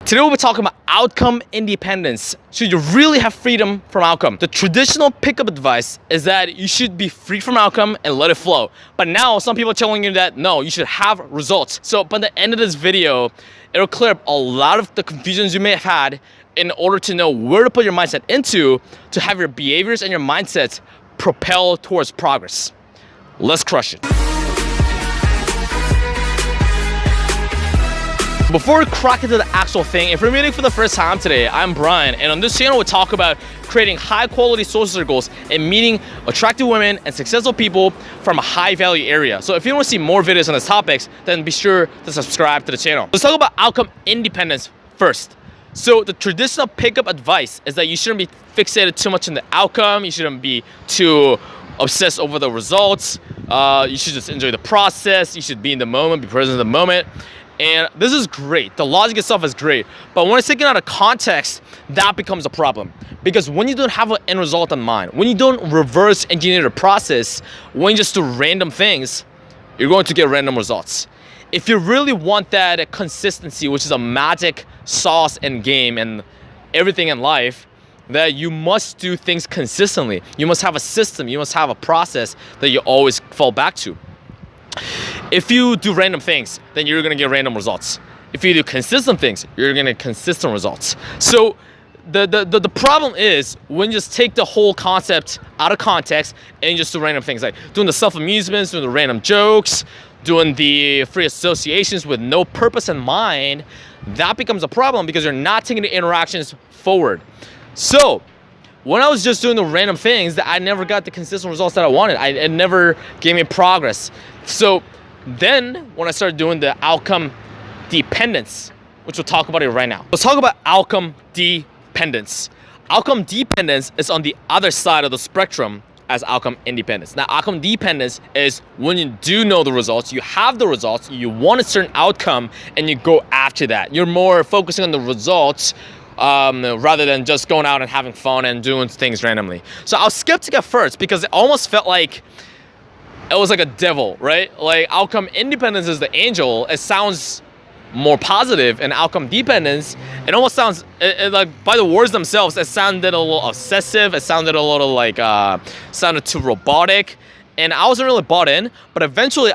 Today we'll be talking about outcome independence. Should you really have freedom from outcome? The traditional pickup advice is that you should be free from outcome and let it flow. But now some people are telling you that no, you should have results. So by the end of this video, it'll clear up a lot of the confusions you may have had in order to know where to put your mindset into to have your behaviors and your mindsets propel towards progress. Let's crush it. Before we crack into the actual thing, if you're meeting for the first time today, I'm Brian, and on this channel we talk about creating high quality social circles and meeting attractive women and successful people from a high value area. So if you want to see more videos on these topics, then be sure to subscribe to the channel. Let's talk about outcome independence first. So the traditional pickup advice is that you shouldn't be fixated too much on the outcome, you shouldn't be too obsessed over the results, you should just enjoy the process, you should be in the moment, be present in the moment. And this is great. The logic itself is great. But when it's taken out of context, that becomes a problem. Because when you don't have an end result in mind, when you don't reverse engineer the process, when you just do random things, you're going to get random results. If you really want that consistency, which is a magic sauce and game and everything in life, that you must do things consistently. You must have a system. You must have a process that you always fall back to. If you do random things, then you're gonna get random results. If you do consistent things, you're gonna get consistent results. So the problem is when you just take the whole concept out of context and you just do random things, like doing the self-amusements, doing the random jokes, doing the free associations with no purpose in mind, that becomes a problem because you're not taking the interactions forward. So when I was just doing the random things, that I never got the consistent results that I wanted. It never gave me progress. So then when I started doing the outcome dependence, which we'll talk about it right now. Let's talk about outcome dependence. Outcome dependence is on the other side of the spectrum as outcome independence. Now, outcome dependence is when you do know the results, you have the results, you want a certain outcome, and you go after that. You're more focusing on the results rather than just going out and having fun and doing things randomly. So I was skeptic at first because it almost felt like it was like a devil, right? Like outcome independence is the angel. It sounds more positive, and outcome dependence, it almost sounds like by the words themselves, it sounded a little obsessive. It sounded a little like sounded too robotic, and I wasn't really bought in. But eventually,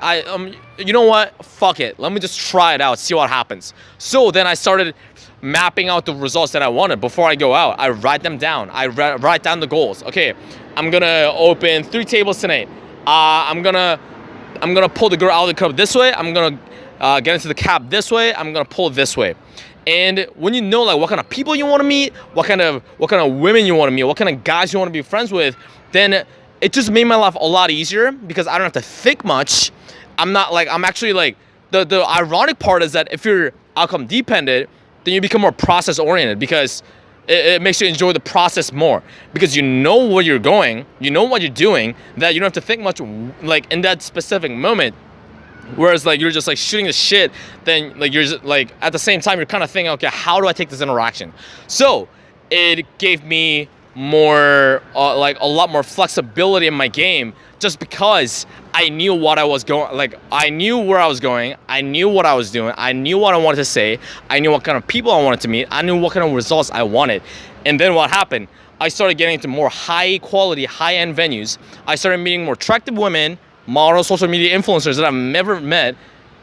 you know what? Fuck it. Let me just try it out, see what happens. So then I started mapping out the results that I wanted. Before I go out, I write them down. I write down the goals. Okay, I'm gonna open 3 tables tonight. I'm gonna pull the girl out of the club this way. I'm gonna get into the cab this way. I'm gonna pull this way. And when you know like what kind of people you want to meet, what kind of women you want to meet, what kind of guys you want to be friends with, then it just made my life a lot easier because I don't have to think much. I'm actually like the ironic part is that if you're outcome dependent, then you become more process oriented because it makes you enjoy the process more because you know where you're going, you know what you're doing, that you don't have to think much like in that specific moment. Whereas like you're just like shooting the shit, then like you're just like at the same time you're kind of thinking, okay, how do I take this interaction? So it gave me more like a lot more flexibility in my game just because I knew what I was going, like I knew where I was going, I knew what I was doing, I knew what I wanted to say, I knew what kind of people I wanted to meet, I knew what kind of results I wanted. And then what happened? I started getting into more high quality, high end venues. I started meeting more attractive women, models, social media influencers that I've never met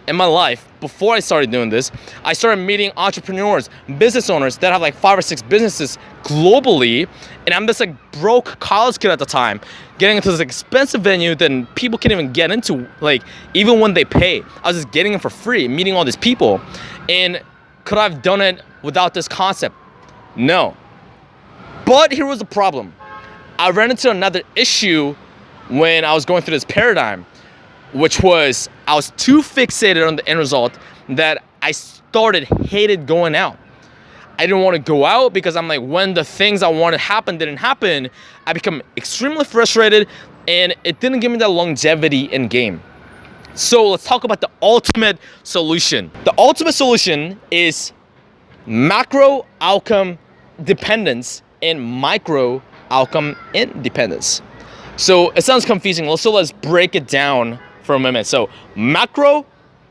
in my life before I started doing this. I started meeting entrepreneurs, business owners that have like 5 or 6 businesses globally, and I'm this like broke college kid at the time, getting into this expensive venue that people can't even get into, like even when they pay. I was just getting it for free, meeting all these people. And could I have done it without this concept? No. But here was the problem. I ran into another issue when I was going through this paradigm, which was I was too fixated on the end result that I hated going out. I didn't want to go out because I'm like, when the things I wanted didn't happen, I become extremely frustrated and it didn't give me that longevity in game. So let's talk about the ultimate solution. The ultimate solution is macro outcome dependence and micro outcome independence. So it sounds confusing. So let's break it down for a minute. So macro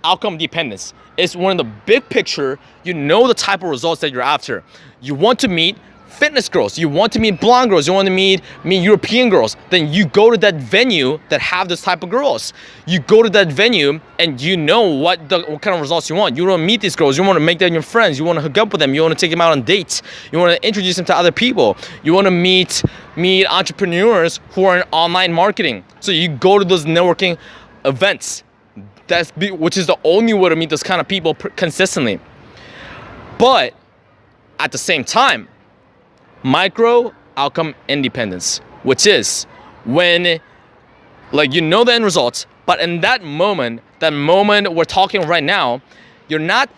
outcome dependence. It's one of the big picture. You know the type of results that you're after. You want to meet fitness girls, you want to meet blonde girls, you want to meet European girls, then you go to that venue that have this type of girls. You go to that venue and you know what kind of results you want. You want to meet these girls, you want to make them your friends, you want to hook up with them, you want to take them out on dates, you want to introduce them to other people, you want to meet entrepreneurs who are in online marketing. So you go to those networking events. Which is the only way to meet those kind of people consistently. But at the same time, micro outcome independence, which is when, like, you know the end results, but in that moment we're talking right now, you're not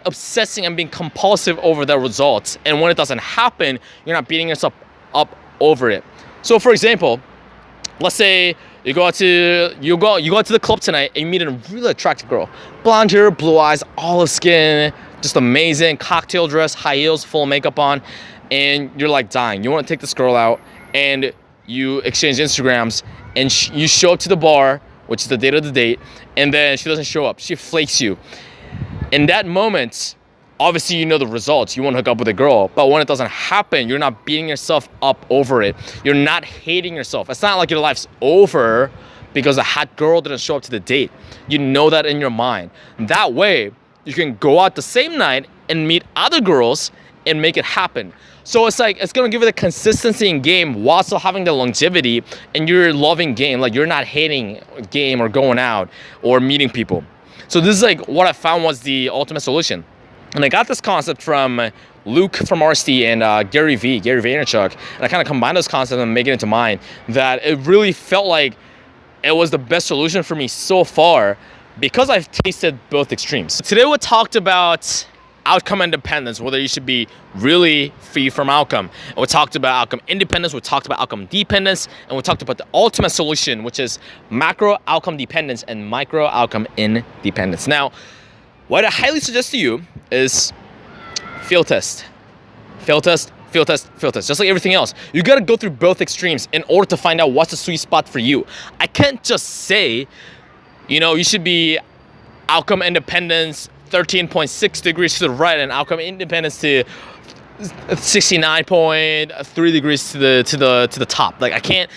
obsessing and being compulsive over the results. And when it doesn't happen, you're not beating yourself up over it. So for example, let's say you go out to the club tonight and you meet a really attractive girl, blonde hair, blue eyes, olive skin, just amazing, cocktail dress, high heels, full makeup on, and you're like dying. You want to take this girl out and you exchange Instagrams, and you show up to the bar, which is the date of the date, and then she doesn't show up. She flakes you. In that moment, obviously you know the results. You want to hook up with a girl, but when it doesn't happen, you're not beating yourself up over it. You're not hating yourself. It's not like your life's over because a hot girl didn't show up to the date. You know that in your mind. That way, you can go out the same night and meet other girls and make it happen. So it's like, it's gonna give you the consistency in game while still having the longevity, and you're loving game. Like, you're not hating game or going out or meeting people. So this is like what I found was the ultimate solution. And I got this concept from Luke from RST and Gary Vaynerchuk. And I kind of combined those concepts and make it into mine, that it really felt like it was the best solution for me so far because I've tasted both extremes. Today we talked about outcome independence, whether you should be really free from outcome. And we talked about outcome independence, we talked about outcome dependence, and we talked about the ultimate solution, which is macro outcome dependence and micro outcome independence. Now, what I highly suggest to you is field test. Field test, field test, field test. Just like everything else, you gotta go through both extremes in order to find out what's the sweet spot for you. I can't just say, you should be outcome independence 13.6 degrees to the right and outcome independence to 69.3 degrees to the top. Like, I can't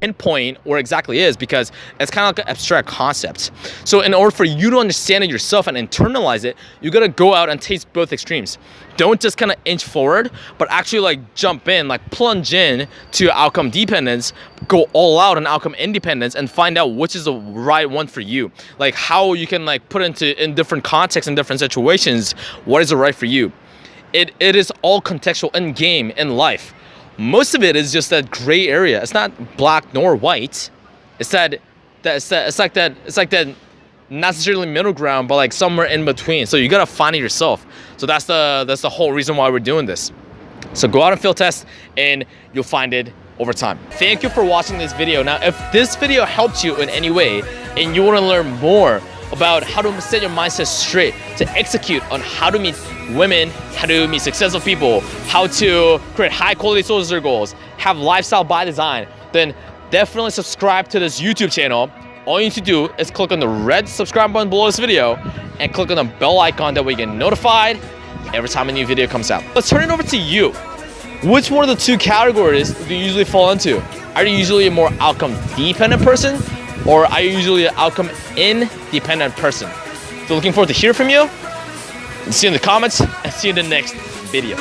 pinpoint where exactly is because it's kind of like an abstract concept. So in order for you to understand it yourself and internalize it, you gotta go out and taste both extremes. Don't just kind of inch forward, but actually like jump in, like plunge in to outcome dependence, go all out on outcome independence, and find out which is the right one for you. Like how you can like put in different contexts and different situations, what is the right for you. It is all contextual in game, in life. Most of it is just that gray area. It's not black nor white. It's like that not necessarily middle ground, but like somewhere in between. So you gotta find it yourself. So that's the whole reason why we're doing this. So go out and field test, and you'll find it over time. Thank you for watching this video. Now, if this video helped you in any way, and you want to learn more about how to set your mindset straight to execute on how to meet women, how to meet successful people, how to create high quality social goals, have lifestyle by design, then definitely subscribe to this YouTube channel. All you need to do is click on the red subscribe button below this video and click on the bell icon, that way you get notified every time a new video comes out. Let's turn it over to you. Which one of the two categories do you usually fall into? Are you usually a more outcome dependent person, or are you usually an outcome independent person? So looking forward to hear from you. See you in the comments, and see you in the next video.